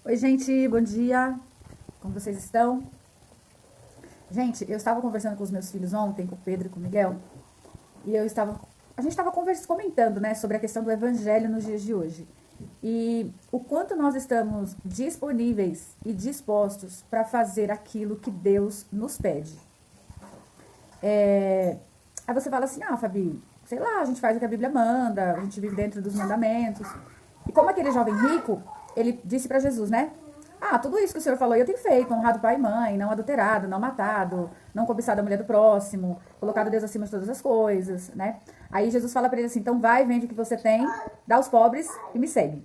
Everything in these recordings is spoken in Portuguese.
Oi, gente, bom dia. Como vocês estão? Gente, eu estava conversando com os meus filhos ontem, com o Pedro e com o Miguel, e a gente estava comentando, né, sobre a questão do evangelho nos dias de hoje. E o quanto nós estamos disponíveis e dispostos para fazer aquilo que Deus nos pede. Aí você fala assim, Fabi, sei lá, a gente faz o que a Bíblia manda, a gente vive dentro dos mandamentos. E como aquele jovem rico, ele disse para Jesus, né? Tudo isso que o Senhor falou eu tenho feito, honrado pai e mãe, não adulterado, não matado, não cobiçado a mulher do próximo, colocado Deus acima de todas as coisas, né? Aí Jesus fala para ele assim, então vai, vende o que você tem, dá aos pobres e me segue.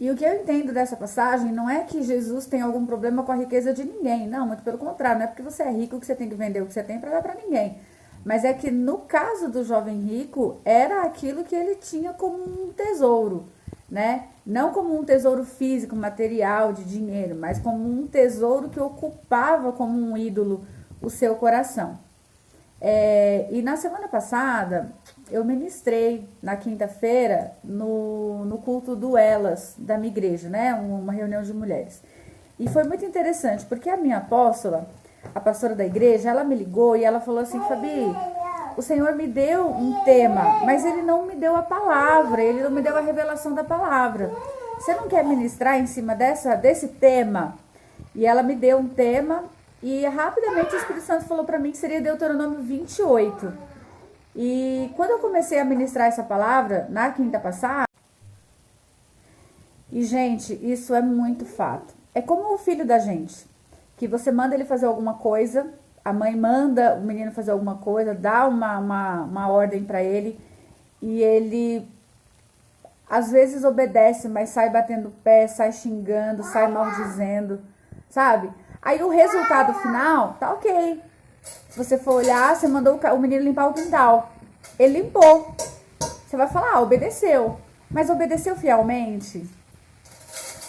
E o que eu entendo dessa passagem não é que Jesus tem algum problema com a riqueza de ninguém. Não, muito pelo contrário. Não é porque você é rico que você tem que vender o que você tem para dar para ninguém. Mas é que no caso do jovem rico, era aquilo que ele tinha como um tesouro, né? Não como um tesouro físico, material, de dinheiro, mas como um tesouro que ocupava como um ídolo o seu coração. E na semana passada, eu ministrei na quinta-feira no culto do Elas, da minha igreja, né? Uma reunião de mulheres. E foi muito interessante, porque a minha apóstola, a pastora da igreja, ela me ligou e ela falou assim, Fabi, o Senhor me deu um tema, mas Ele não me deu a palavra, Ele não me deu a revelação da palavra. Você não quer ministrar em cima desse tema? E ela me deu um tema e rapidamente o Espírito Santo falou para mim que seria Deuteronômio 28. E quando eu comecei a ministrar essa palavra, na quinta passada, e gente, isso é muito fato. É como o filho da gente, que você manda ele fazer alguma coisa, a mãe manda o menino fazer alguma coisa, dá uma ordem para ele, e ele às vezes obedece, mas sai batendo o pé, sai xingando, sai maldizendo, sabe? Aí o resultado final tá ok. Se você for olhar, você mandou o menino limpar o quintal. Ele limpou. Você vai falar, obedeceu. Mas obedeceu fielmente?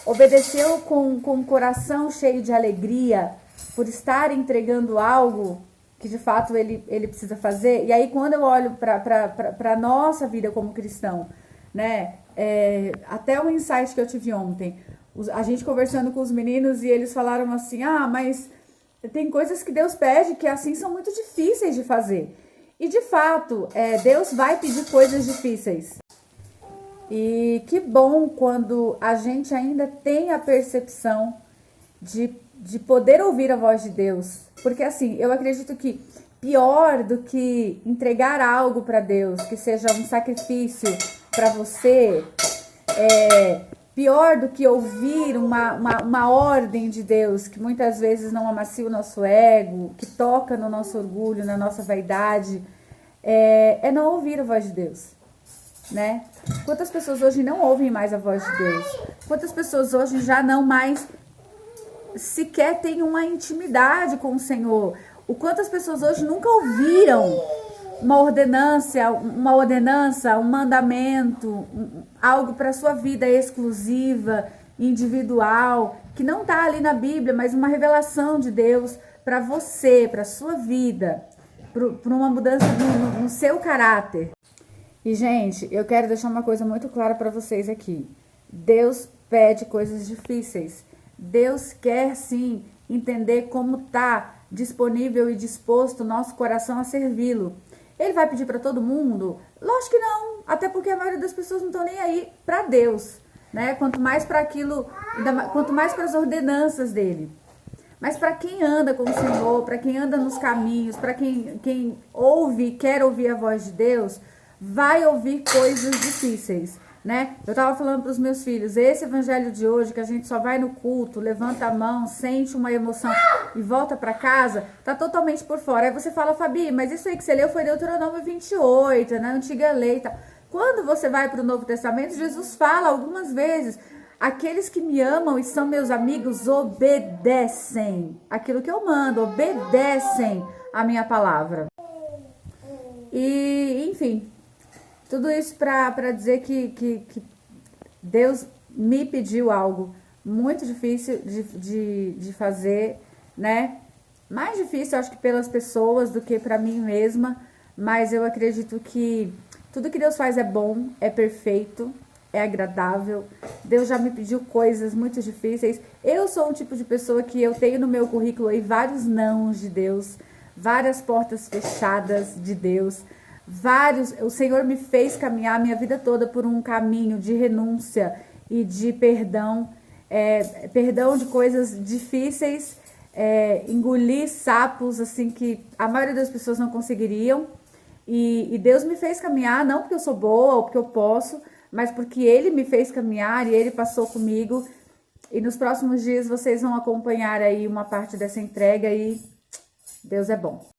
Obedeceu com o coração cheio de alegria por estar entregando algo que de fato ele precisa fazer? E aí quando eu olho para a nossa vida como cristão, né? Até um insight que eu tive ontem, a gente conversando com os meninos e eles falaram assim, mas tem coisas que Deus pede que assim são muito difíceis de fazer. E de fato, Deus vai pedir coisas difíceis. E que bom quando a gente ainda tem a percepção de poder ouvir a voz de Deus. Porque assim, eu acredito que pior do que entregar algo para Deus, que seja um sacrifício para você, pior do que ouvir uma ordem de Deus, que muitas vezes não amacia o nosso ego, que toca no nosso orgulho, na nossa vaidade, é não ouvir a voz de Deus, né? Quantas pessoas hoje não ouvem mais a voz de Deus? Quantas pessoas hoje já não mais sequer têm uma intimidade com o Senhor? O quantas pessoas hoje nunca ouviram uma ordenança, um mandamento, algo para sua vida exclusiva, individual, que não está ali na Bíblia, mas uma revelação de Deus para você, para sua vida, para uma mudança no seu caráter. E, gente, eu quero deixar uma coisa muito clara para vocês aqui. Deus pede coisas difíceis. Deus quer, sim, entender como está disponível e disposto o nosso coração a servi-lo. Ele vai pedir para todo mundo? Lógico que não, até porque a maioria das pessoas não estão nem aí para Deus, né? Quanto mais para aquilo, quanto mais para as ordenanças dele. Mas para quem anda com o Senhor, para quem anda nos caminhos, para quem ouve, quer ouvir a voz de Deus, vai ouvir coisas difíceis, né? Eu tava falando para os meus filhos, esse evangelho de hoje, que a gente só vai no culto, levanta a mão, sente uma emoção e volta para casa, tá totalmente por fora. Aí você fala, Fabi, mas isso aí que você leu foi Deuteronômio 28, né? Antiga lei e tal. Quando você vai para o Novo Testamento, Jesus fala algumas vezes, aqueles que me amam e são meus amigos obedecem aquilo que eu mando, obedecem a minha palavra. E, enfim, tudo isso para dizer que Deus me pediu algo muito difícil de fazer, né? Mais difícil, acho que pelas pessoas do que para mim mesma, mas eu acredito que tudo que Deus faz é bom, é perfeito, é agradável. Deus já me pediu coisas muito difíceis. Eu sou um tipo de pessoa que eu tenho no meu currículo aí vários nãos de Deus, várias portas fechadas de Deus, o Senhor me fez caminhar a minha vida toda por um caminho de renúncia e de perdão, perdão de coisas difíceis, engolir sapos assim que a maioria das pessoas não conseguiriam, e Deus me fez caminhar, não porque eu sou boa ou porque eu posso, mas porque Ele me fez caminhar e Ele passou comigo, e nos próximos dias vocês vão acompanhar aí uma parte dessa entrega, e Deus é bom.